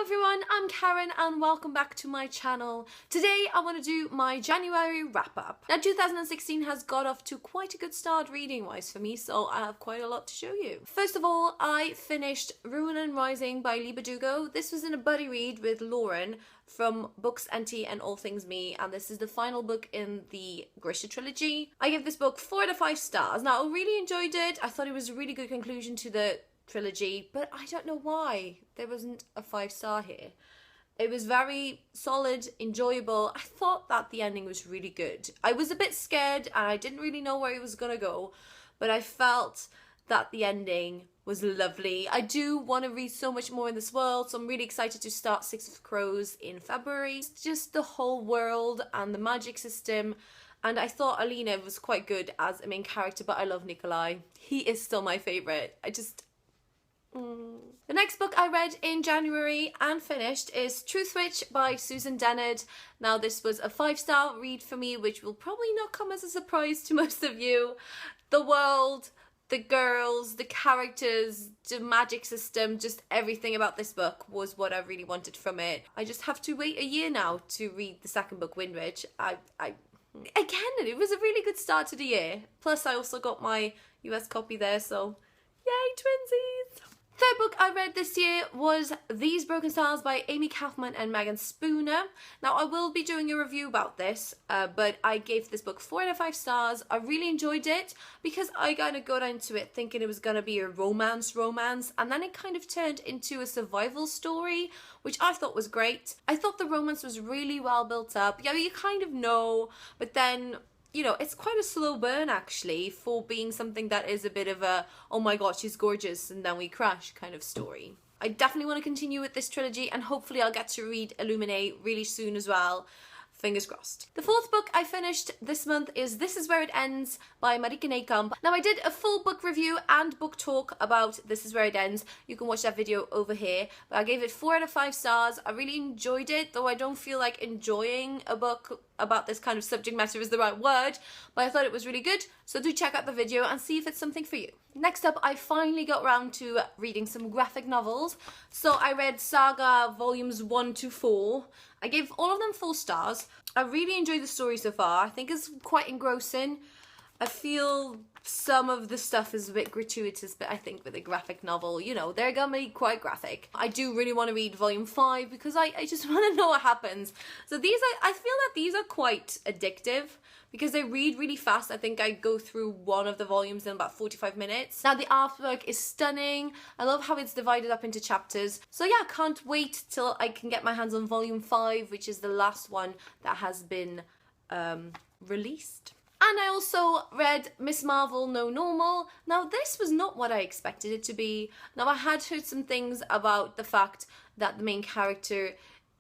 everyone, I'm Karen and welcome back to my channel. Today I want to do my January wrap up. Now 2016 has got off to quite a good start reading wise for me, so I have quite a lot to show you. First of all, I finished Ruinin Rising by Leigh Bardugo. This was in a buddy read with Lauren from Books, Tea and All Things Me, and this is the final book in the Grisha trilogy. I give this book 4 out of 5 stars. Now I really enjoyed it. I thought it was a really good conclusion to the trilogy, but I don't know why there wasn't a 5-star here. It was very solid, enjoyable. I thought that the ending was really good. I was a bit scared and I didn't really know where it was gonna go, but I felt that the ending was lovely. I do want to read so much more in this world, so I'm really excited to start Six of Crows in February. It's just the whole world and the magic system. And I thought Alina was quite good as a main character, but I love Nikolai. He is still my favourite. The next book I read in January and finished is Truthwitch by Susan Dennard. Now this was a 5-star read for me, which will probably not come as a surprise to most of you. The world, the girls, the characters, the magic system, just everything about this book was what I really wanted from it. I just have to wait a year now to read the second book, Windwitch. Again, it was a really good start to the year. Plus I also got my US copy there, so yay, twinsies! Third book I read this year was These Broken Stars by Amie Kaufman and Meagan. Now I will be doing a review about this, but I gave this book 4 out of 5 stars. I really enjoyed it because I kind of got into it thinking it was going to be a romance, and then it kind of turned into a survival story, which I thought was great. I thought the romance was really well built up. Yeah, you kind of know, but then you know, it's quite a slow burn actually for being something that is a bit of a, oh my god, she's gorgeous and then we crash kind of story. I definitely want to continue with this trilogy and hopefully I'll get to read Illuminate really soon as well. Fingers crossed. The fourth book I finished this month is This Is Where It Ends by Marieke Nijkamp. Now I did a full book review and book talk about This Is Where It Ends. You can watch that video over here. But I gave it 4 out of 5 stars. I really enjoyed it, though I don't feel like enjoying a book about this kind of subject matter is the right word, but I thought it was really good, so do check out the video and see if it's something for you. Next up, I finally got around to reading some graphic novels. So I read Saga volumes 1 to 4. I gave all of them 4 stars. I really enjoyed the story so far. I think it's quite engrossing. I feel some of the stuff is a bit gratuitous, but I think with a graphic novel, you know, they're gonna be quite graphic. I do really want to read volume 5 because I just want to know what happens. So I feel that these are quite addictive because they read really fast. I think I go through one of the volumes in about 45 minutes. Now the artwork is stunning. I love how it's divided up into chapters. So yeah, can't wait till I can get my hands on volume 5, which is the last one that has been released. And I also read Miss Marvel No Normal. Now this was not what I expected it to be. Now I had heard some things about the fact that the main character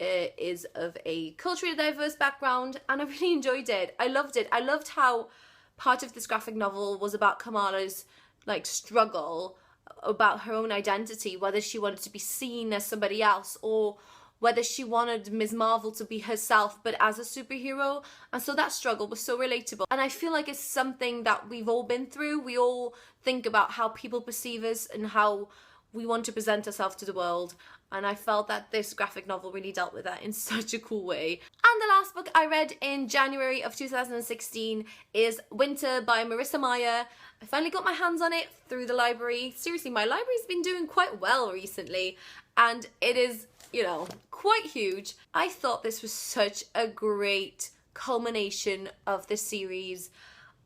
is of a culturally diverse background, and I really enjoyed it. I loved it. I loved how part of this graphic novel was about Kamala's like struggle about her own identity, whether she wanted to be seen as somebody else or whether she wanted Ms. Marvel to be herself but as a superhero. And so that struggle was so relatable, and I feel like it's something that we've all been through. We all think about how people perceive us and how we want to present ourselves to the world, and I felt that this graphic novel really dealt with that in such a cool way. And the last book I read in January of 2016 is Winter by Marissa Meyer. I finally got my hands on it through the library. Seriously, my library's been doing quite well recently, and it is, you know, quite huge. I thought this was such a great culmination of the series.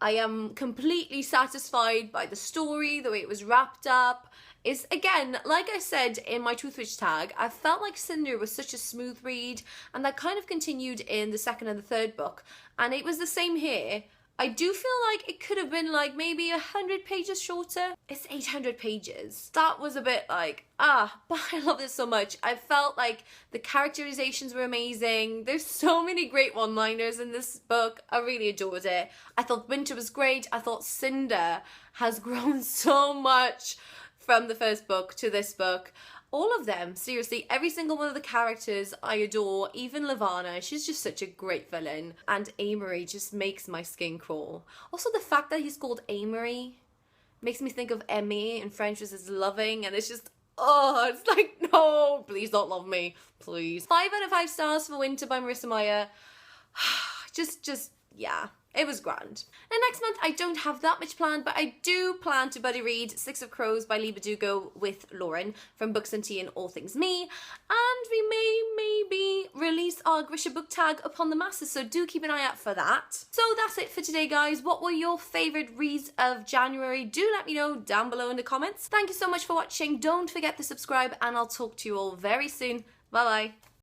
I am completely satisfied by the story, the way it was wrapped up. It's, again, like I said in my Truthwitch tag, I felt like Cinder was such a smooth read, and that kind of continued in the second and the third book, and it was the same here. I do feel like it could have been like maybe 100 pages shorter. It's 800 pages. That was a bit like, but I love this so much. I felt like the characterizations were amazing. There's so many great one-liners in this book. I really adored it. I thought Winter was great. I thought Cinder has grown so much from the first book to this book. All of them, seriously, every single one of the characters I adore. Even Levana, she's just such a great villain. And Amory just makes my skin crawl. Also the fact that he's called Amory makes me think of Amie in French, which is loving, and it's just, oh, it's like, no, please don't love me, please. 5 out of 5 stars for Winter by Marissa Meyer. just, yeah. It was grand. And next month, I don't have that much planned, but I do plan to buddy read Six of Crows by Leigh Bardugo with Lauren from Books and Tea and All Things Me. And we may maybe release our Grisha book tag upon the masses, so do keep an eye out for that. So that's it for today, guys. What were your favourite reads of January? Do let me know down below in the comments. Thank you so much for watching. Don't forget to subscribe, and I'll talk to you all very soon. Bye-bye.